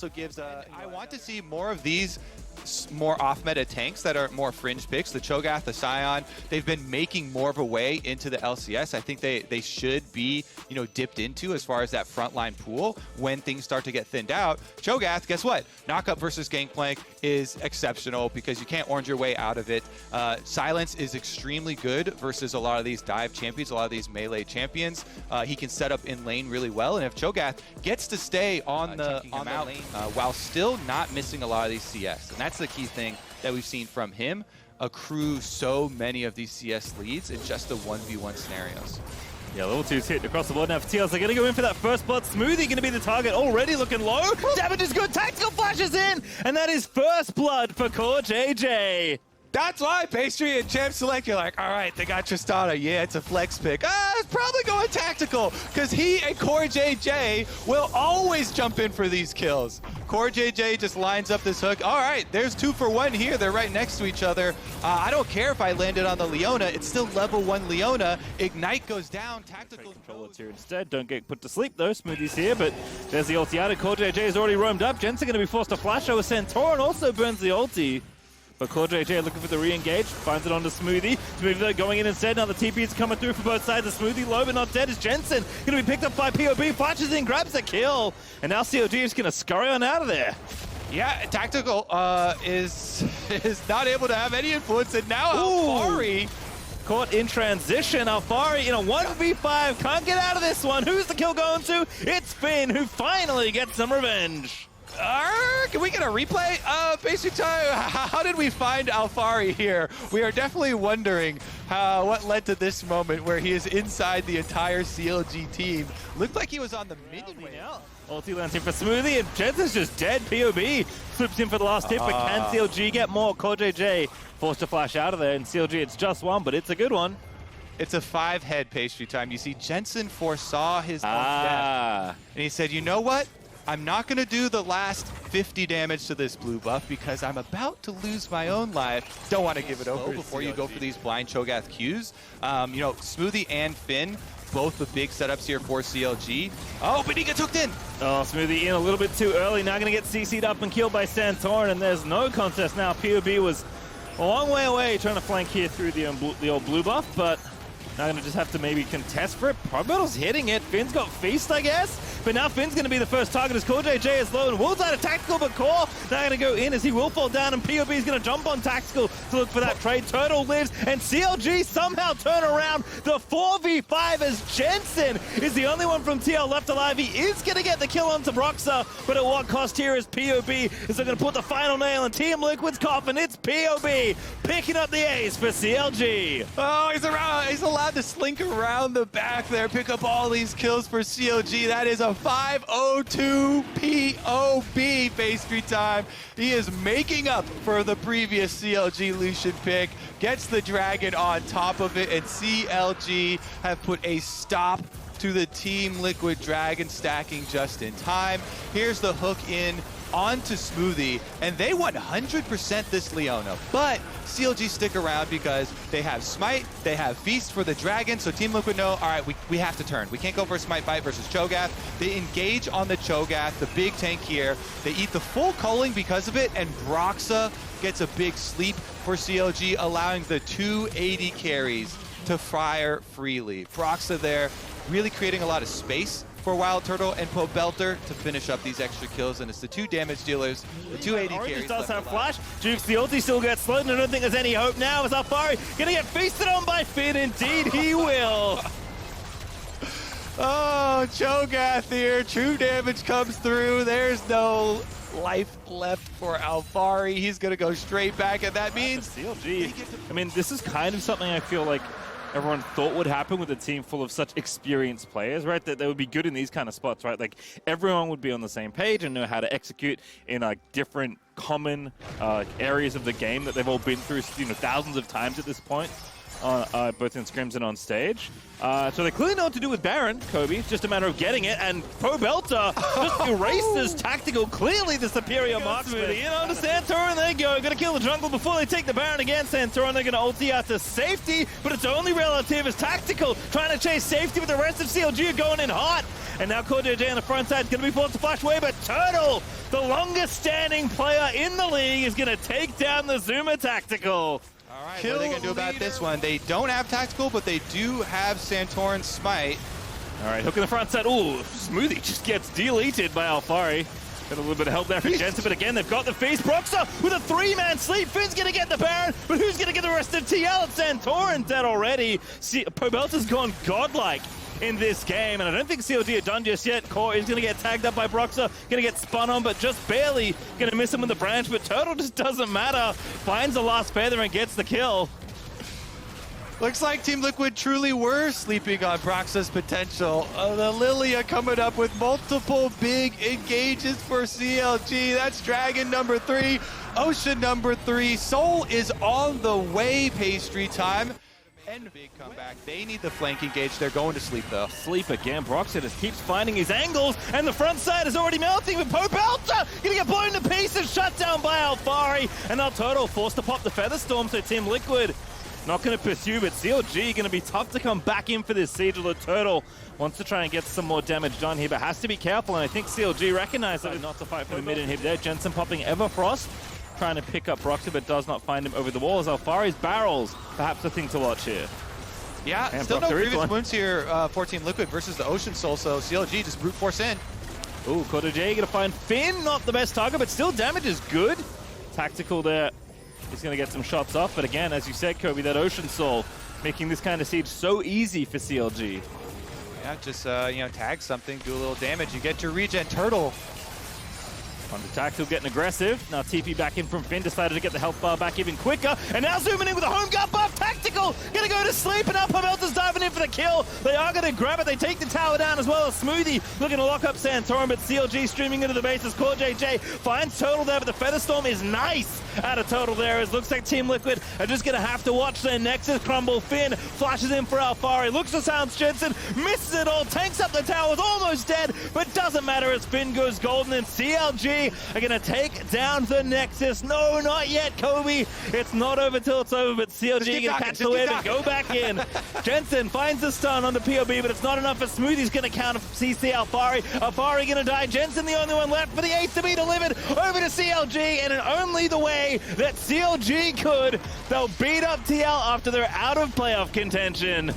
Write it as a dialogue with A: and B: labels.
A: also gives I want to see more of these more off-meta tanks that are more fringe picks. The Cho'Gath, the Scion, they've been making more of a way into the LCS. I think they should be, you know, dipped into as far as that frontline pool when things start to get thinned out. Cho'Gath, guess what? Knockup versus Gangplank is exceptional because you can't orange your way out of it. Silence is extremely good versus a lot of these dive champions, a lot of these melee champions. He can set up in lane really well, and if Cho'Gath gets to stay on the lane while still not missing a lot of these CS, and that's the key thing that we've seen from him, accrue so many of these CS leads in just the 1v1 scenarios.
B: Yeah, level 2's hit across the board now for TLs. They're going to go in for that first blood. Smoothie going to be the target, already looking low. Damage is good, tactical flashes in, and that is first blood for Core JJ.
A: That's why Pastry and Champ Select, you're like, all right, they got Tristana. Yeah, it's a flex pick. It's probably going tactical because he and Core JJ will always jump in for these kills. Core JJ just lines up this hook. All right, there's 2 for 1 here. They're right next to each other. I don't care if I landed on the Leona. It's still level 1 Leona. Ignite goes down. Tactical
B: controller here instead. Don't get put to sleep though. Smoothie's here, but there's the ulti out. Core JJ has already roamed up. Jensen going to be forced to flash over Santorin. Also burns the ulti. But Core JJ looking for the re-engage, finds it onto Smoothie. Smoothie going in instead. Now the TP is coming through for both sides. The Smoothie low but not dead is Jensen. Going to be picked up by POB, flashes in, grabs the kill. And now CLG is going to scurry on out of there.
A: Yeah, Tactical is not able to have any influence, and now Alfari
B: caught in transition. Alfari in a 1v5, can't get out of this one. Who's the kill going to? It's Finn, who finally gets some revenge.
A: Can we get a replay? Basic time, how did we find Alfari here? We are definitely wondering what led to this moment where he is inside the entire CLG team. Looked like he was on the minion way out.
B: Ulti lands in for Smoothie, and Jensen's just dead. POB flips in for the last hit, but can CLG get more? Core JJ forced to flash out of there, and CLG it's just one, but it's a good one.
A: It's a 5-head Pastry time. You see, Jensen foresaw his own death, and he said, you know what? I'm not going to do the last 50 damage to this blue buff because I'm about to lose my own life. Don't want to give it over before you go for these blind Cho'Gath Qs. You know, Smoothie and Finn, both the big setups here for CLG. Oh, but he gets hooked in.
B: Oh, Smoothie in a little bit too early. Now going to get CC'd up and killed by Santorin, and there's no contest now. POB was a long way away trying to flank here through the old blue buff, but now going to just have to maybe contest for it. Probattle's hitting it. Finn's got Feast, I guess. But now Finn's going to be the first target as Core JJ is low and Wolves out of Tactical, but Core now going to go in as he will fall down, and POB is going to jump on Tactical to look for that trade. Turtle lives, and CLG somehow turn around the 4v5 as Jensen is the only one from TL left alive. He is going to get the kill onto Broxah, but at what cost here is POB is going to put the final nail in Team Liquid's coffin. It's POB picking up the ace for CLG.
A: Oh, he's allowed to slink around the back there, pick up all these kills for CLG. That is a 502 POB Pastry time. He is making up for the previous CLG Lucian pick, gets the dragon on top of it, and CLG have put a stop to the Team Liquid dragon stacking just in time. Here's the hook in onto Smoothie, and they 100% this Leona, but CLG stick around because they have Smite, they have Feast for the Dragon, so Team Liquid know, all right, we have to turn. We can't go for a Smite fight versus Cho'Gath. They engage on the Cho'Gath, the big tank here. They eat the full culling because of it, and Broxah gets a big sleep for CLG, allowing the 280 carries to fire freely. Broxah there, really creating a lot of space for Wild Turtle and Pobelter to finish up these extra kills, and it's the 2 damage dealers, the 280 carries.
B: Does have flash. Jukes the ulti still gets slowed, and I don't think there's any hope now. Is Alfari gonna get feasted on by Finn? Indeed, he will.
A: Oh, Cho'Gath here. True damage comes through. There's no life left for Alfari. He's gonna go straight back, and that means
B: CLG. I mean, this is kind of something I feel like everyone thought would happen with a team full of such experienced players, right? That they would be good in these kind of spots, right? Like everyone would be on the same page and know how to execute in different common areas of the game that they've all been through, you know, thousands of times at this point. both in scrims and on stage. So they clearly know what to do with Baron, Kobe. It's just a matter of getting it, and Probelta just erases Tactical, clearly the superior marksman. In onto Santorin, they go. Gonna kill the jungle before they take the Baron again. Santorin, they're gonna ulti out to safety, but it's only relative as Tactical trying to chase safety, but the rest of CLG are going in hot. And now CoreJJ on the front side is going to be forced to flash away, but Turtle, the longest standing player in the league, is going to take down the Zuma Tactical.
A: All right, what are they going to do about this one? They don't have Tactical, but they do have Santorin's Smite.
B: All right, hook in the front side. Ooh, Smoothie just gets deleted by Alfari. Got a little bit of help there for Jensen, but again, they've got the feast. Broxah with a 3-man sleep. Finn's going to get the Baron, but who's going to get the rest of TL? It's Santorin dead already. Probelta's gone godlike in this game, and I don't think CLG are done just yet. Core is going to get tagged up by Broxah, going to get spun on, but just barely going to miss him with the branch, but Turtle just doesn't matter. Finds the last feather and gets the kill.
A: Looks like Team Liquid truly were sleeping on Broxah's potential. The Lilia coming up with multiple big engages for CLG. That's Dragon number 3, Ocean number 3. Soul is on the way, Pastry time. And big comeback. They need the flank engage. They're going to sleep, though.
B: Sleep again. Broxah just keeps finding his angles, and the front side is already melting, but Probelta gonna get blown to pieces, shut down by Alfari, and now Turtle forced to pop the Featherstorm, so Team Liquid not gonna pursue, but CLG gonna be tough to come back in for this siege, although Turtle wants to try and get some more damage done here, but has to be careful, and I think CLG recognized that not to fight for the mid inhib there. Jensen popping Everfrost, trying to pick up Broxah, but does not find him over the wall as Alfari's barrels, perhaps a thing to watch here.
A: Yeah,
B: and
A: still
B: Broxah
A: no previous wounds here for Team Liquid versus the Ocean Soul, so CLG just brute force in.
B: Ooh, CoreJJ gonna find Finn, not the best target, but still damage is good. Tactical there. He's gonna get some shots off, but again, as you said, Kobe, that Ocean Soul making this kind of siege so easy for CLG.
A: Yeah, just you know, tag something, do a little damage, you get your regen. Turtle
B: on the Tactical getting aggressive. Now TP back in from Finn, decided to get the health bar back even quicker. And now zooming in with a home guard buff. Tactical gonna go to sleep, and now Probelta's diving in for the kill. They are gonna grab it. They take the tower down as well as Smoothie looking to lock up Santorin, but CLG streaming into the base as CoreJJ finds Turtle there, but the Featherstorm is nice out of Turtle there. It looks like Team Liquid are just gonna have to watch their Nexus crumble. Finn flashes in for Alfari, looks to Sounds Jensen, misses it all, tanks up the tower, is almost dead, but doesn't matter as Finn goes golden, and CLG are gonna take down the Nexus. No, not yet, Kobe. It's not over till it's over, but CLG gonna catch the wave and go back in. Jensen finds the stun on the POB, but it's not enough for Smoothie's gonna counter CC Alfari. Alfari gonna die. Jensen the only one left for the ace to be delivered over to CLG, and in only the way that CLG could, they'll beat up TL after they're out of playoff contention.